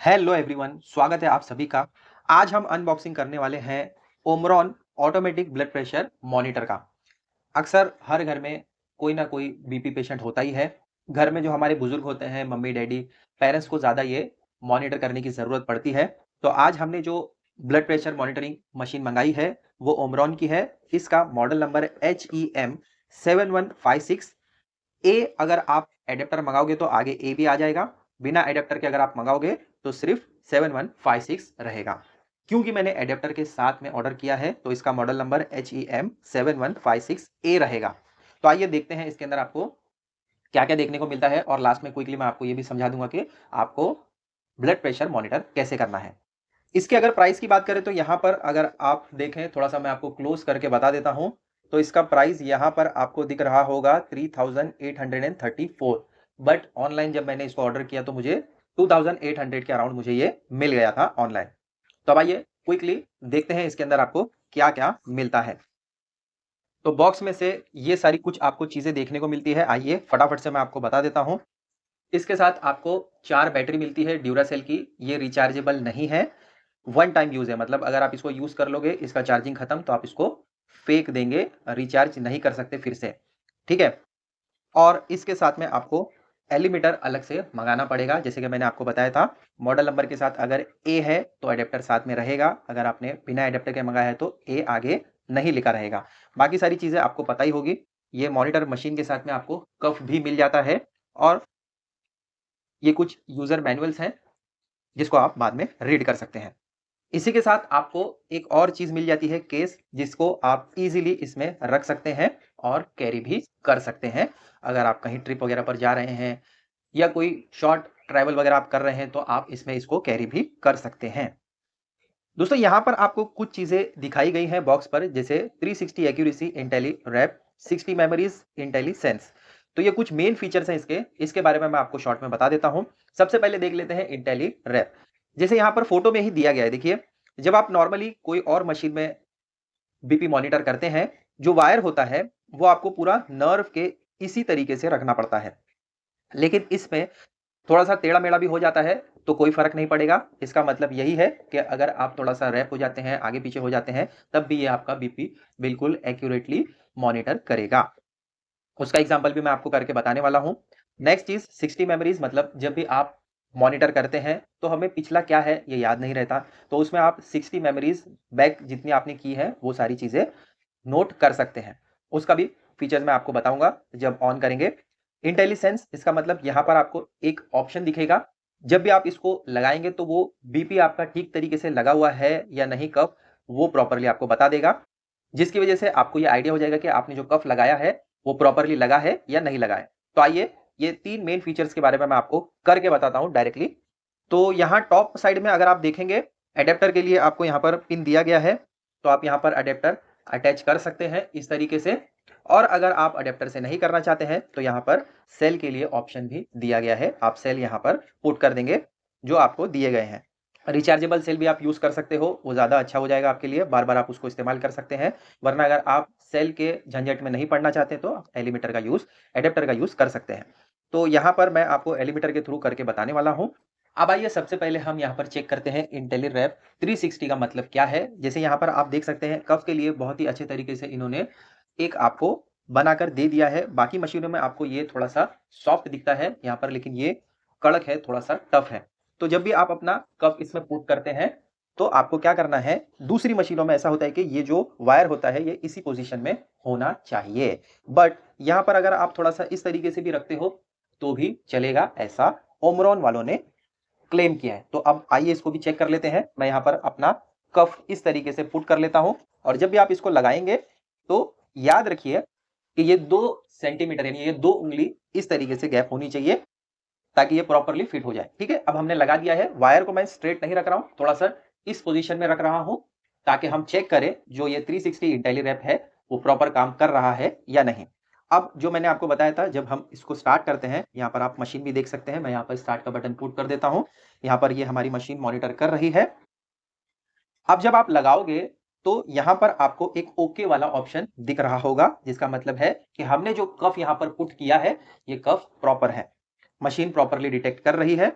Hello everyone, स्वागत है आप सभी का। आज हम अनबॉक्सिंग करने वाले हैं Omron automatic blood pressure monitor का। अक्सर हर घर में कोई ना कोई बीपी पेशेंट होता ही है। घर में जो हमारे बुजुर्ग होते हैं, मम्मी डैडी, पेरेंट्स को ज़्यादा ये मॉनिटर करने की ज़रूरत पड़ती है। तो आज हमने जो ब्लड प्रेशर मॉनिटरिंग मशीन मंगाई है वो ओमरॉन की है। इसका मॉडल नंबर HEM7156। ए अगर आप एडेप्टर मंगाओगे तो आगे ए भी आ जाएगा। बिना एडेप्टर के अगर आप मंगाओगे तो सिर्फ 7156 रहेगा। क्योंकि मैंने एडेप्टर के साथ में ऑर्डर किया है तो इसका मॉडल नंबर HEM7156A रहेगा। तो आइए देखते हैं इसके अंदर आपको क्या क्या देखने को मिलता है और लास्ट में क्विकली मैं आपको ये भी समझा दूंगा कि आपको ब्लड प्रेशर मॉनिटर कैसे करना है। इसके अगर प्राइस की बात करें तो यहाँ पर अगर आप देखें, थोड़ा सा मैं आपको क्लोज करके बता देता हूँ। तो इसका प्राइस यहाँ पर आपको दिख रहा होगा 3834। बट ऑनलाइन जब मैंने इसको ऑर्डर किया तो मुझे 2800 के अराउंड मुझे ये मिल गया था ऑनलाइन। तो अब आइए क्विकली देखते हैं इसके अंदर आपको क्या क्या मिलता है। तो बॉक्स में से ये सारी कुछ आपको चीजें देखने को मिलती है। आइए फटाफट से मैं आपको बता देता हूँ। इसके साथ आपको 4 बैटरी मिलती है ड्यूरासेल की। ये रिचार्जेबल नहीं है, वन टाइम यूज़ है। मतलब अगर आप इसको यूज़ कर लोगे, इसका चार्जिंग खत्म तो आप इसको फेंक देंगे, रिचार्ज नहीं कर सकते फिर से, ठीक है? और इसके साथ में आपको एलिमिटर अलग से मँगाना पड़ेगा, जैसे कि मैंने आपको बताया था। मॉडल नंबर के साथ अगर ए है तो एडेप्टर साथ में रहेगा, अगर आपने बिना एडेप्टर के मँगाया है तो ए आगे नहीं लिखा रहेगा। बाकी सारी चीज़ें आपको पता ही होगी। ये मॉनिटर मशीन के साथ में आपको कफ भी मिल जाता है और ये कुछ यूज़र मैनुअल्स हैं, जिसको आप बाद में रीड कर सकते हैं। इसी के साथ आपको एक और चीज़ मिल जाती है, केस, जिसको आप इज़िली इसमें रख सकते हैं और कैरी भी कर सकते हैं। अगर आप कहीं ट्रिप वगैरह पर जा रहे हैं या कोई शॉर्ट ट्रैवल वगैरह आप कर रहे हैं तो आप इसमें इसको कैरी भी कर सकते हैं। दोस्तों यहाँ पर आपको कुछ चीज़ें दिखाई गई हैं बॉक्स पर, जैसे 360 एक्यूरेसी इंटेलीरैप, 60 मेमोरीज इंटेलीसेंस। तो ये कुछ मेन फीचर्स हैं इसके बारे में मैं आपको शॉर्ट में बता देता हूँ। सबसे पहले देख लेते हैं इंटेलीरैप। जैसे यहाँ पर फोटो में ही दिया गया है, देखिए। जब आप नॉर्मली कोई और मशीन में बीपी मॉनिटर करते हैं, जो वायर होता है वो आपको पूरा नर्व के इसी तरीके से रखना पड़ता है। लेकिन इसमें थोड़ा-सा टेढ़ा-मेढ़ा भी हो जाता है, तो कोई फ़र्क नहीं पड़ेगा। इसका मतलब यही है कि अगर आप थोड़ा-सा रैप हो जाते हैं, आगे-पीछे हो जाते हैं, तब भी ये आपका बीपी बिल्कुल एक्यूरेटली मॉनिटर करेगा। उसका एग्ज़ाम्पल भी मैं आपको करके बताने वाला हूँ। नेक्स्ट चीज़ 60 मेमोरीज़, मतलब जब भी आप मॉनिटर करते हैं, तो हमें पिछला क्या है ये याद नहीं रहता। तो उसमें आप 60 मेमोरीज़ बैक जितनी आपने की है, वो सारी चीज़ें नोट कर सकते हैं। उसका भी फीचर्स मैं आपको बताऊँगा जब ऑन करेंगे। इंटेलिसेंस, इसका मतलब यहाँ पर आपको एक ऑप्शन दिखेगा। जब भी आप इसको लगाएँगे तो वो बीपी आपका ठीक तरीके से लगा हुआ है या नहीं कफ, वो प्रॉपर्ली आपको बता देगा। जिसकी वजह से आपको ये आइडिया हो जाएगा कि आपने जो कफ लगाया है, वो प्रॉपर्ली लगा है या नहीं लगा है। तो आइए, ये 3 मेन फीचर्स के बारे में मैं आपको करके बताता हूँ डायरेक्टली। तो यहाँ टॉप साइड में अगर आप देखेंगे, एडेप्टर के लिए आपको यहाँ पर पिन दिया गया है। तो आप यहाँ पर एडेप्टर अटैच कर सकते हैं इस तरीके से। और अगर आप एडेप्टर से नहीं करना चाहते हैं तो यहाँ पर सेल के लिए ऑप्शन भी दिया गया है। आप सेल यहाँ पर पुट कर देंगे जो आपको दिए गए हैं। रिचार्जेबल सेल भी आप यूज़ कर सकते हो, वो ज़्यादा अच्छा हो जाएगा आपके लिए, बार-बार आप उसको इस्तेमाल कर सकते हैं। वरना अगर आप सेल के झंझट में नहीं पड़ना चाहते तो एलिमिटर का यूज़, एडेप्टर का यूज़ कर सकते हैं। तो यहाँ पर मैं आपको एलिमिटर के थ्रू करके बताने वाला हूँ। अब आइए सबसे पहले हम यहाँ पर चेक करते हैं इंटेलीरैप 360 का मतलब क्या है। जैसे यहाँ पर आप देख सकते हैं, कफ के लिए बहुत ही अच्छे तरीके से इन्होंने एक आपको बनाकर दे दिया है। बाकी मशीनों में आपको ये थोड़ा-सा सॉफ्ट दिखता है यहाँ पर, लेकिन ये कड़क है, थोड़ा-सा टफ है। तो जब भी आप अपना कप इसमें पुट करते हैं, तो आपको क्या करना है, दूसरी मशीनों में ऐसा होता है कि ये जो वायर होता है, ये इसी पोज़ीशन में होना चाहिए। बट यहाँ पर अगर आप थोड़ा-सा इस तरीके से भी रखते हो, तो भी चलेगा, ऐसा ओमरॉन वालों ने क्लेम किया है। तो अब आइए इसको भी चेक कर लेते हैं। मैं यहाँ पर अपना कफ इस तरीके से पुट कर लेता हूँ और जब भी आप इसको लगाएँगे, तो याद रखिए कि ये 2 सेंटीमीटर यानी ये 2 उँगली इस तरीके से गैप होनी चाहिए, ताकि ये प्रॉपर्ली फिट हो जाए, ठीक है? अब हमने लगा दिया है। वायर को मैं स्ट्रेट नहीं रख रहा हूँ, थोड़ा-सा इस पोज़ीशन में रख रहा हूँ, ताकि हम चेक करें जो ये 360 इंटेलीरैप है, वो प्रॉपर काम कर रहा है या नहीं। अब जो मैंने आपको बताया था, जब हम इसको स्टार्ट करते हैं, यहाँ पर आप मशीन भी देख सकते हैं। मैं यहाँ पर स्टार्ट का बटन पुट कर देता हूँ। यहाँ पर ये हमारी मशीन मॉनिटर कर रही है। अब जब आप लगाओगे, तो यहाँ पर आपको एक ओके वाला ऑप्शन दिख रहा होगा, जिसका मतलब है कि हमने जो कफ यहाँ पर पुट किया है, ये कफ प्रॉपर है। मशीन प्रॉपर्ली डिटेक्ट कर रही है।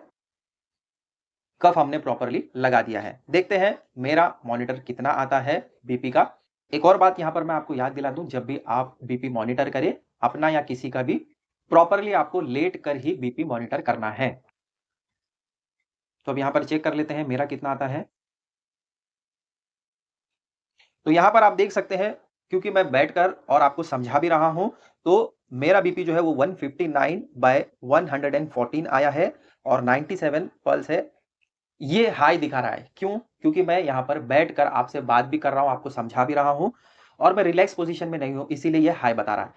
कफ हमने प्रॉपर्ली लगा दिया है। देखते हैं मेरा मॉनिटर कितना आता है बीपी का। एक और बात यहाँ पर मैं आपको याद दिला दूं, जब भी आप बीपी मॉनिटर करें, अपना या किसी का भी, प्रॉपर्ली आपको लेट कर ही बीपी मॉनिटर करना है। तो अब यहाँ पर चेक कर लेते हैं मेरा कितना आता है। तो यहाँ पर आप देख सकते हैं, क्योंकि मैं बैठकर और आपको समझा भी रहा हूं, तो मेरा बीपी जो है वो 159/114 आया है और 97 पल्स है। ये हाई दिखा रहा है, क्यों? क्योंकि मैं यहाँ पर बैठकर आपसे बात भी कर रहा हूँ, आपको समझा भी रहा हूँ और मैं रिलैक्स पोजीशन में नहीं हूँ, इसीलिए ये हाई बता रहा है।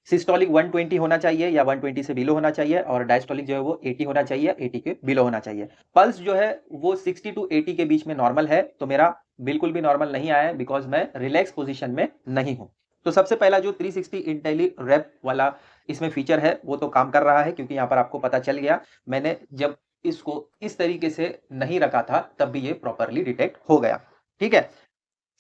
सिस्टोलिक 120 होना चाहिए या 120 से बिलो होना चाहिए और डायस्टोलिक जो है वो 80 होना चाहिए, 80 के बिलो होना चाहिए। पल्स जो है वो 60 टू 80 के बीच में नॉर्मल है, तो मेरा बिल्कुल भी नॉर्मल नहीं आया है, बिकॉज़ मैं रिलैक्स पोजीशन में नहीं हूँ। तो सबसे पहला जो 360 इंटेली रैप वाला इसमें फीचर है, वो तो काम कर रहा है, क्योंकि यहाँ पर आपको पता चल गया, मैंने जब इसको इस तरीके से नहीं रखा था, तब भी ये प्रॉपर्ली डिटेक्ट हो गया। ठीक है?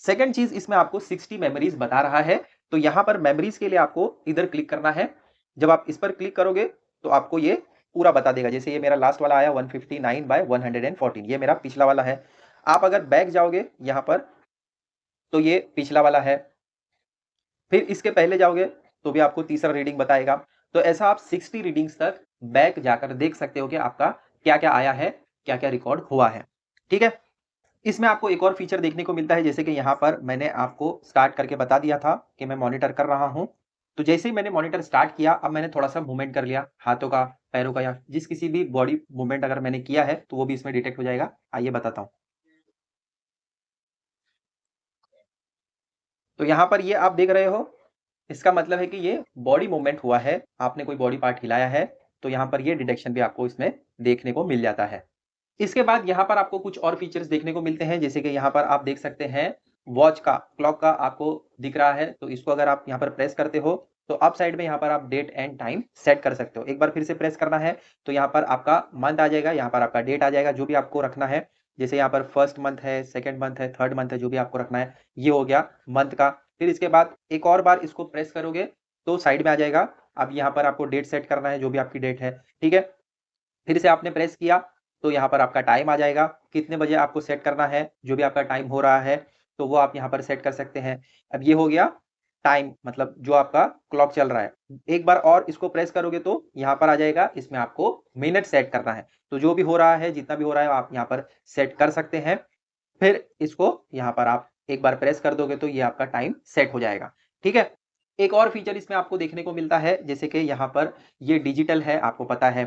सेकंड चीज, इसमें आपको 60 मेमोरीज बता रहा है, तो यहां पर मेमोरीज के लिए आपको इधर क्लिक करना है। जब आप इस पर क्लिक करोगे तो आपको ये पूरा बता देगा। जैसे ये मेरा लास्ट वाला आया 159/114, ये मेरा पिछला वाला है। आप अगर बैक जाओगे यहां पर, तो ये पिछला वाला है। फिर इसके पहले जाओगे तो भी आपको तीसरा रीडिंग बताएगा। तो ऐसा आप 60 रीडिंग्स तक बैक जाकर देख सकते हो कि आपका क्या क्या आया है, क्या क्या रिकॉर्ड हुआ है। ठीक है? इसमें आपको एक और फीचर देखने को मिलता है, जैसे कि यहाँ पर मैंने आपको स्टार्ट करके बता दिया था कि मैं मॉनिटर कर रहा हूँ। तो जैसे ही मैंने मॉनिटर स्टार्ट किया, अब मैंने थोड़ा-सा मूवमेंट कर लिया, हाथों का, पैरों का, या जिस किसी भी बॉडी मूवमेंट अगर मैंने किया है, तो वो भी इसमें डिटेक्ट हो जाएगा। आइए बताता हूँ। तो यहाँ पर ये आप देख रहे हो, इसका मतलब है कि ये बॉडी मूवमेंट हुआ है, आपने कोई बॉडी पार्ट हिलाया है, तो यहाँ पर ये डिटेक्शन भी आपको इसमें देखने को मिल जाता है। इसके बाद यहाँ पर आपको कुछ और फीचर्स देखने को मिलते हैं, जैसे कि यहाँ पर आप देख सकते हैं वॉच का, क्लॉक का आपको दिख रहा है, तो इसको अगर आप यहाँ पर प्रेस करते हो, तो अप साइड में यहाँ पर आप डेट एंड टाइम सेट कर सकते हो। एक बार फिर से प्रेस करना है, तो यहाँ पर आपका मंथ आ जाएगा, यहाँ पर आपका डेट आ जाएगा, जो भी आपको रखना है। जैसे यहाँ पर फर्स्ट मंथ है, सेकंड मंथ है, थर्ड मंथ है, जो भी आपको रखना है, ये हो गया मंथ का। फिर इसके बाद एक और बार इसको प्रेस करोगे, तो साइड में आ जाएगा। अब यहाँ पर आपको डेट सेट करना है, जो भी आपकी डेट है, ठीक है? फिर से आपने प्रेस किया, तो यहाँ पर आपका टाइम आ जाएगा, कितने बजे आपको सेट करना है, जो भी आपका टाइम हो रहा है, तो वो आप यहाँ पर सेट कर सकते हैं। अब ये हो गया टाइम, मतलब जो आपका क्लॉक चल रहा है। एक बार और इसको प्रेस करोगे तो यहाँ पर आ जाएगा, इसमें आपको मिनट सेट करना है। तो जो भी हो रहा है, जितना भी हो रहा है, आप यहाँ पर सेट कर सकते हैं। फिर इसको यहाँ पर आप एक बार प्रेस कर दोगे तो ये आपका टाइम सेट हो जाएगा। ठीक है? एक और फीचर इसमें आपको देखने को मिलता है, जैसे कि यहाँ पर ये डिजिटल है, आपको पता है।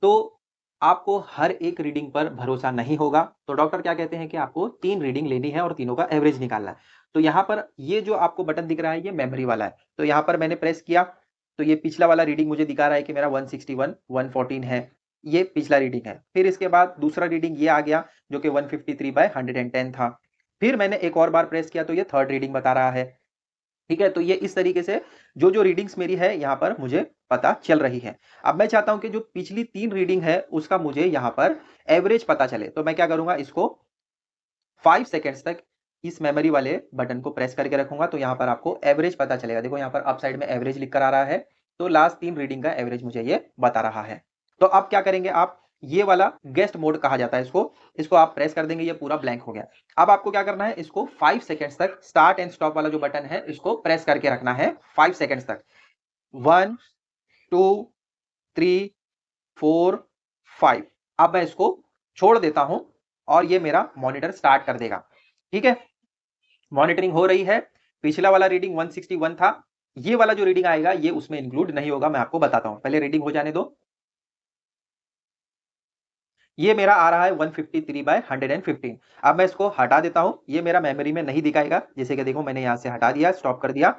तो आपको हर एक रीडिंग पर भरोसा नहीं होगा, तो डॉक्टर क्या कहते हैं कि आपको 3 रीडिंग लेनी है और तीनों का एवरेज निकालना है। तो यहाँ पर ये जो आपको बटन दिख रहा है, ये मेमोरी वाला है। तो यहाँ पर मैंने प्रेस किया, तो ये पिछला वाला रीडिंग मुझे दिखा रहा है कि मेरा 161, 114 है। ये पिछला रीडिंग है। फिर इसके बाद दूसरा रीडिंग ये आ गया, जो कि 153/110 था। फिर मैंने एक और बार प्रेस किया, तो ये थर्ड रीडिंग बता रहा है। ठीक है? तो ये इस तरीके से जो रीडिंग्स मेरी है यहाँ पर मुझे पता चल रही है। अब मैं चाहता हूँ कि जो पिछली 3 रीडिंग है उसका मुझे यहाँ पर एवरेज पता चले। तो मैं क्या करूँगा, इसको 5 सेकंड्स तक इस मेमोरी वाले बटन को प्रेस करके रखूँगा, तो यहाँ पर आपको एवरेज पता चलेगा। देखो यहाँ पर अप साइड में एवरेज लिख कर आ रहा है, तो लास्ट 3 रीडिंग का एवरेज मुझे ये बता रहा है। तो अब क्या करेंगे आप, ये वाला गेस्ट मोड कहा जाता है इसको, इसको आप प्रेस कर देंगे, ये पूरा ब्लैंक हो गया। अब आपको क्या करना है, इसको 5 सेकंड्स तक स्टार्ट एंड स्टॉप वाला जो बटन है, इसको प्रेस करके रखना है 5 सेकंड्स तक। 1, 2, 3, 4, 5। अब मैं इसको छोड़ देता हूं और ये मेरा मॉनिटर स्टार्ट कर देगा। ठीक है? मॉनिटरिंग हो रही है। पिछला वाला रीडिंग 161 था। ये वाला जो रीडिंग आएगा, ये उसमें इंक्लूड नहीं होगा, मैं आपको बताता हूं। पहले रीडिंग हो जाने दो। ये मेरा आ रहा है 153/115। अब मैं इसको हटा देता हूं, ये मेरा मेमोरी में नहीं दिखाएगा। जैसे कि देखो मैंने यहां से हटा दिया, स्टॉप कर दिया।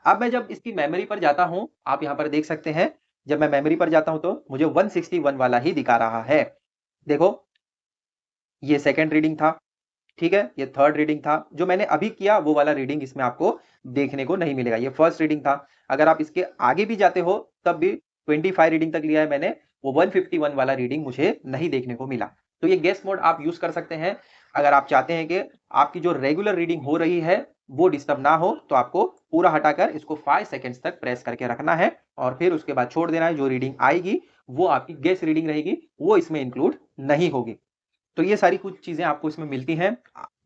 अब मैं जब इसकी मेमोरी पर जाता हूं, आप यहां पर देख सकते हैं, जब मैं मेमोरी पर जाता हूं तो मुझे 161 वाला ही दिखा रहा है। देखो, ये सेकंड रीडिंग था, ठीक है? ये थर्ड रीडिंग था। जो मैंने अभी किया वो वाला रीडिंग इसमें आपको देखने को नहीं मिलेगा। ये फर्स्ट रीडिंग था। अगर आप इसके आगे भी जाते हो तब भी 25 रीडिंग तक लिया है मैंने, वो 151 वाला रीडिंग मुझे नहीं देखने को मिला। तो ये गेस मोड आप यूज कर सकते हैं। अगर आप चाहते हैं कि आपकी जो रेगुलर रीडिंग हो रही है वो डिस्टर्ब ना हो, तो आपको पूरा हटाकर इसको 5 सेकंड्स तक प्रेस करके रखना है और फिर उसके बाद छोड़ देना है। जो रीडिंग आएगी वो आपकी गेस रीडिंग रहेगी, वो इसमें इंक्लूड नहीं होगी। तो ये सारी कुछ चीज़ें आपको इसमें मिलती हैं।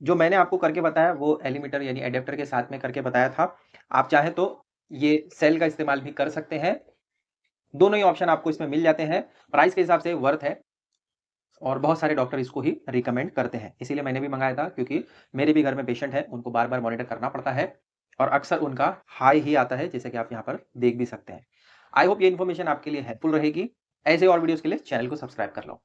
जो मैंने आपको करके बताया वो एलीमीटर यानी एडेप्टर के साथ में करके बताया था। आप चाहें तो ये सेल का इस्तेमाल भी कर सकते हैं। दोनों ही ऑप्शन आपको इसमें मिल जाते हैं। प्राइस के हिसाब से वर्थ है और बहुत सारे डॉक्टर इसको ही रिकमेंड करते हैं। इसीलिए मैंने भी मँगाया था क्योंकि मेरे भी घर में पेशेंट है, उनको बार-बार मॉनिटर करना पड़ता है और अक्सर उनका हाई ही आता है, जैसे कि आप यहाँ पर देख भी सकते हैं। आई होप ये इन्फॉर्मेशन आपके लिए हेल्पफुल रहेगी। ऐसे और वीडियोज़ के लिए चैनल को सब्सक्राइब कर लो।